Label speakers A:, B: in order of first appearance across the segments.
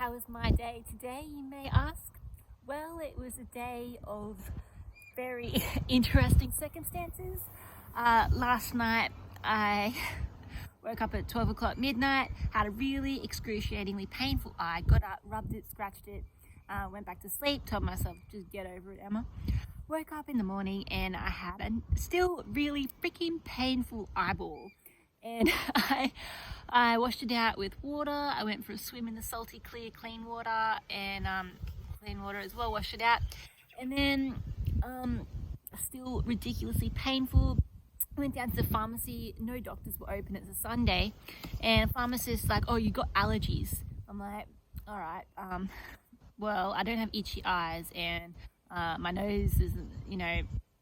A: How was my day today, you may ask? Well, it was a day of very interesting circumstances. Last night I woke up at 12 o'clock midnight, had a really excruciatingly painful eye, got up, rubbed it, scratched it, went back to sleep, told myself, just get over it, Emma. Woke up in the morning and I had a still really freaking painful eyeball. And I washed it out with water. I went for a swim in the salty, clear, clean water, and clean water as well, washed it out. And then still ridiculously painful. I went down to the pharmacy. No doctors were open. It's a Sunday. And pharmacist's like, oh, you got allergies. I'm like, all right. Well, I don't have itchy eyes, and my nose isn't,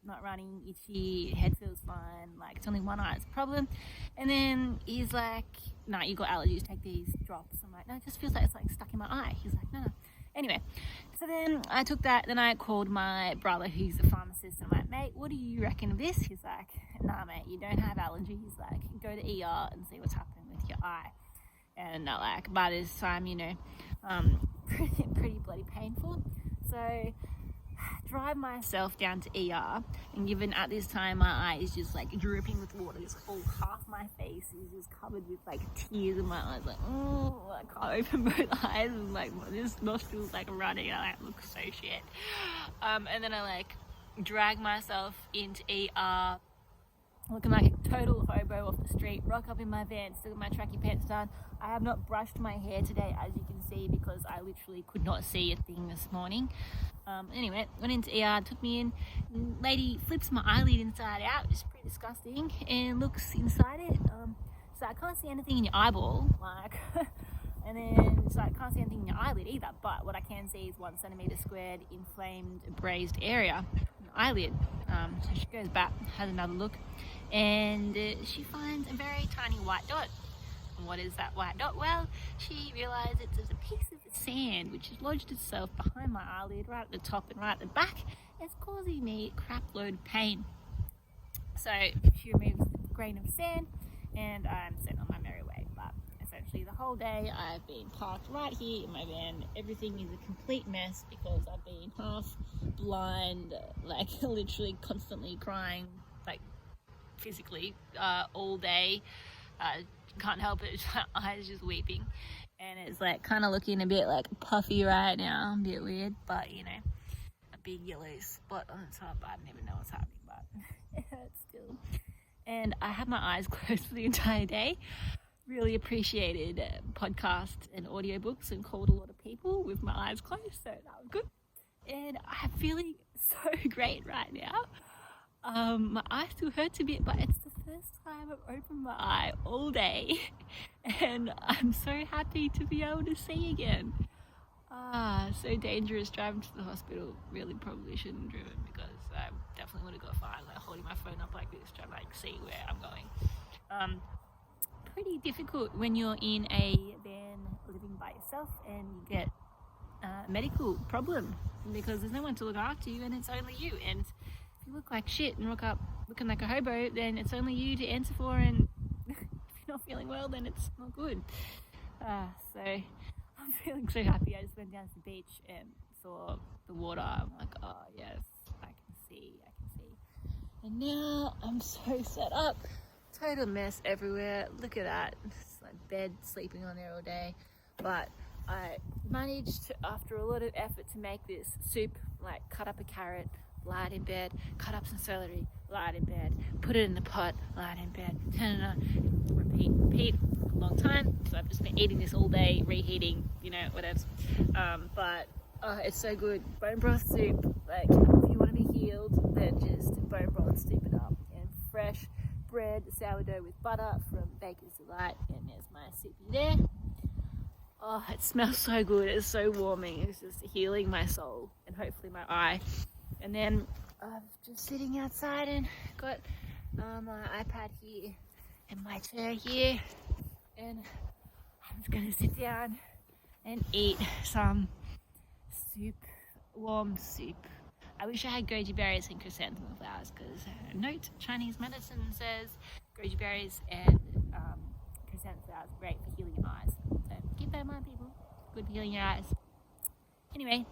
A: not running, itchy, head feels fine, like it's only one eye's problem. And then he's like, no, you got allergies, take these drops. I'm like, no, it just feels like it's like stuck in my eye. He's like, no. Anyway, so then I took that, then I called my brother who's a pharmacist, and I'm like, mate, what do you reckon of this? He's like, nah, mate, you don't have allergies, like go to ER and see what's happening with your eye. And like by this time, pretty bloody painful. So drive myself down to ER, and given at this time my eye is just like dripping with water, just whole half my face is just covered with like tears in my eyes, like I can't open both eyes, and like this nostrils like running, and I look so shit. And then I like drag myself into ER, looking like a total hobo off the street, rock up in my van, still with my tracky pants down. I have not brushed my hair today, as you can see, because I literally could not see a thing this morning. Anyway, went into ER, took me in. Lady flips my eyelid inside out, which is pretty disgusting, and looks inside it. So I can't see anything in your eyeball, like, and then so I can't see anything in your eyelid either. But what I can see is 1 centimeter squared inflamed abrased area in the eyelid. So she goes back, has another look, and she finds a very tiny white dot. And what is that white dot? Well, she realized it's a piece of sand which has lodged itself behind my eyelid, right at the top and right at the back. It's causing me crap load of pain. So she removes the grain of sand, and I'm sent on my merry way. But essentially the whole day I've been parked right here in my van. Everything is a complete mess because I've been half blind, like literally constantly crying, like physically, all day. Can't help it, my eyes just weeping, and it's like kind of looking a bit like puffy right now, a bit weird, but a big yellow spot on the top. I don't even know what's happening, but it hurts still. And I had my eyes closed for the entire day. Really appreciated podcasts and audiobooks, and called a lot of people with my eyes closed, so that was good. And I'm feeling so great right now. My eye still hurts a bit, but it's the first time I've opened my eye all day, and I'm so happy to be able to see again. So dangerous driving to the hospital. Really probably shouldn't have driven, because I definitely would have got fined, like holding my phone up like this, trying to like see where I'm going. Pretty difficult when you're in a van living by yourself and you get a medical problem, because there's no one to look after you, and it's only you. And if you look like shit and rock up looking like a hobo, then it's only you to answer for, and if you're not feeling well, then it's not good. So I'm feeling so happy. I just went down to the beach and saw the water. I'm like, oh yes, I can see. And now I'm so set up. Total mess everywhere. Look at that. It's like bed, sleeping on there all day. But I managed, after a lot of effort, to make this soup. Like cut up a carrot, lie it in bed, cut up some celery, lie it in bed, put it in the pot, lie it in bed, turn it on, repeat a long time. So I've just been eating this all day, reheating, whatever. But it's so good. Bone broth soup, like if you want to be healed, then just bone broth, soup it up. And fresh bread, sourdough with butter from Baker's Delight, and there's my soupy there. Oh, it smells so good. It's so warming. It's just healing my soul and hopefully my eye. And then I'm just sitting outside and got my iPad here and my chair here, and I'm just going to sit down and eat some soup, warm soup. I wish I had goji berries and chrysanthemum flowers, because note, Chinese medicine says goji berries and chrysanthemum flowers are great for healing your eyes. So keep that in mind, people. good for healing your eyes. Anyway,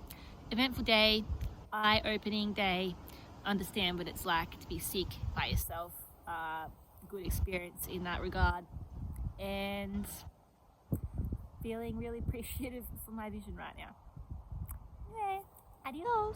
A: eventful day, eye-opening day. Understand what it's like to be sick by yourself. Good experience in that regard. And feeling really appreciative for my vision right now. Anyway, adios.